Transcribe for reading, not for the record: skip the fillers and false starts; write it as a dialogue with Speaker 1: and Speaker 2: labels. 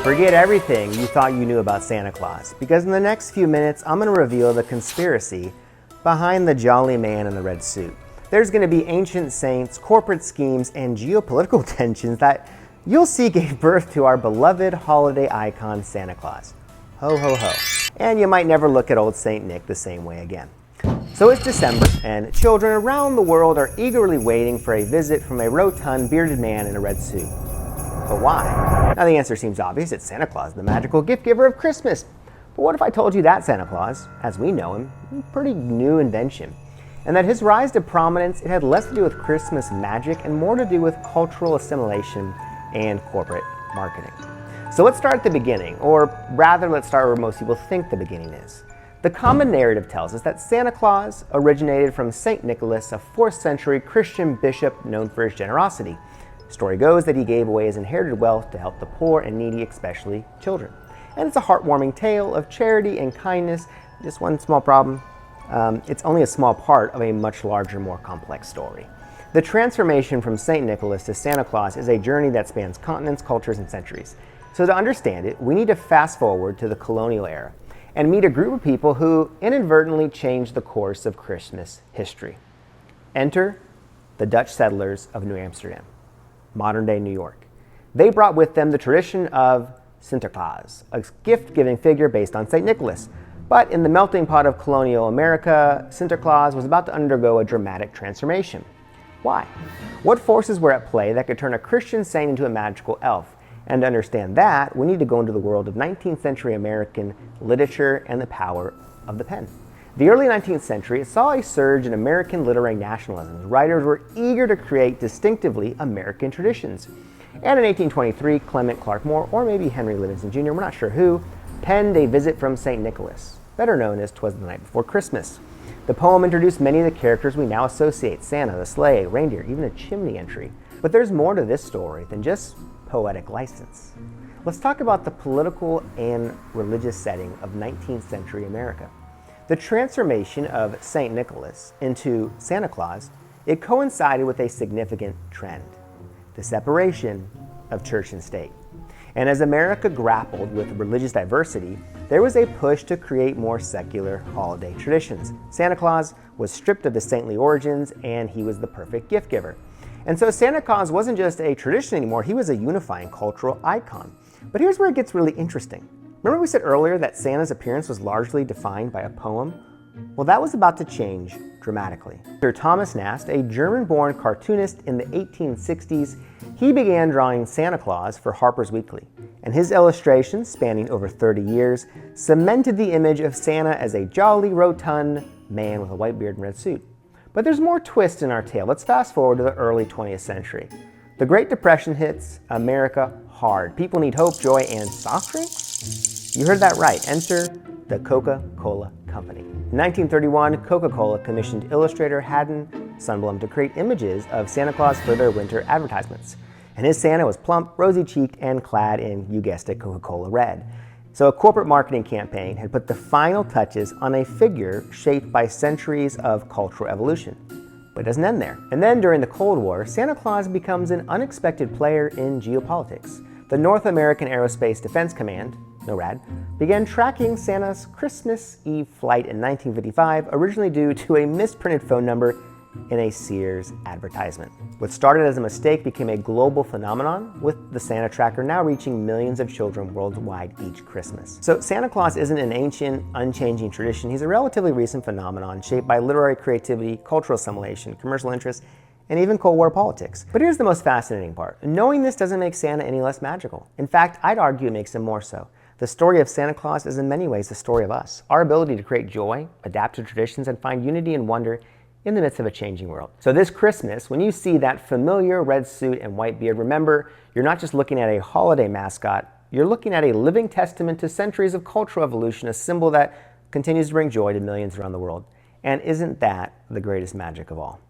Speaker 1: Forget everything you thought you knew about Santa Claus, because in the next few minutes, I'm going to reveal the conspiracy behind the jolly man in the red suit. There's going to be ancient saints, corporate schemes, and geopolitical tensions that you'll see gave birth to our beloved holiday icon, Santa Claus. Ho, ho, ho. And you might never look at old Saint Nick the same way again. So it's December, and children around the world are eagerly waiting for a visit from a rotund, bearded man in a red suit. But why? Now the answer seems obvious. It's Santa Claus, the magical gift giver of Christmas. But what if I told you that Santa Claus, as we know him, is a pretty new invention, and that his rise to prominence, it had less to do with Christmas magic and more to do with cultural assimilation and corporate marketing. So let's start at the beginning, or rather let's start where most people think the beginning is. The common narrative tells us that Santa Claus originated from St. Nicholas, a 4th century Christian bishop known for his generosity. Story goes that he gave away his inherited wealth to help the poor and needy, especially children. And it's a heartwarming tale of charity and kindness. Just one small problem. It's only a small part of a much larger, more complex story. The transformation from St. Nicholas to Santa Claus is a journey that spans continents, cultures, and centuries. So to understand it, we need to fast forward to the colonial era and meet a group of people who inadvertently changed the course of Christmas history. Enter the Dutch settlers of New Amsterdam, modern-day New York. They brought with them the tradition of Sinterklaas, a gift-giving figure based on St. Nicholas. But in the melting pot of colonial America, Sinterklaas was about to undergo a dramatic transformation. Why? What forces were at play that could turn a Christian saint into a magical elf? And to understand that, we need to go into the world of 19th century American literature and the power of the pen. The early 19th century saw a surge in American literary nationalism. Writers were eager to create distinctively American traditions. And in 1823, Clement Clark Moore, or maybe Henry Livingston Jr., we're not sure who, penned A Visit from St. Nicholas, better known as 'Twas the Night Before Christmas. The poem introduced many of the characters we now associate: Santa, the sleigh, reindeer, even a chimney entry. But there's more to this story than just poetic license. Let's talk about the political and religious setting of 19th century America. The transformation of St. Nicholas into Santa Claus, it coincided with a significant trend: the separation of church and state. And as America grappled with religious diversity, there was a push to create more secular holiday traditions. Santa Claus was stripped of his saintly origins, and he was the perfect gift giver. And so Santa Claus wasn't just a tradition anymore, he was a unifying cultural icon. But here's where it gets really interesting. Remember we said earlier that Santa's appearance was largely defined by a poem? Well, that was about to change dramatically. Sir Thomas Nast, a German-born cartoonist in the 1860s, he began drawing Santa Claus for Harper's Weekly. And his illustrations, spanning over 30 years, cemented the image of Santa as a jolly, rotund man with a white beard and red suit. But there's more twist in our tale. Let's fast forward to the early 20th century. The Great Depression hits America hard. People need hope, joy, and soft drinks? You heard that right. Enter the Coca-Cola Company. In 1931, Coca-Cola commissioned illustrator Haddon Sundblom to create images of Santa Claus for their winter advertisements. And his Santa was plump, rosy-cheeked, and clad in, you guessed it, Coca-Cola red. So a corporate marketing campaign had put the final touches on a figure shaped by centuries of cultural evolution. But it doesn't end there. And then during the Cold War, Santa Claus becomes an unexpected player in geopolitics. The North American Aerospace Defense Command, NORAD, began tracking Santa's Christmas Eve flight in 1955, originally due to a misprinted phone number in a Sears advertisement. What started as a mistake became a global phenomenon, with the Santa tracker now reaching millions of children worldwide each Christmas. So Santa Claus isn't an ancient, unchanging tradition. He's a relatively recent phenomenon shaped by literary creativity, cultural assimilation, commercial interests, and even Cold War politics. But here's the most fascinating part. Knowing this doesn't make Santa any less magical. In fact, I'd argue it makes him more so. The story of Santa Claus is in many ways the story of us. Our ability to create joy, adapt to traditions, and find unity and wonder in the midst of a changing world. So this Christmas, when you see that familiar red suit and white beard, remember, you're not just looking at a holiday mascot, you're looking at a living testament to centuries of cultural evolution, a symbol that continues to bring joy to millions around the world. And isn't that the greatest magic of all?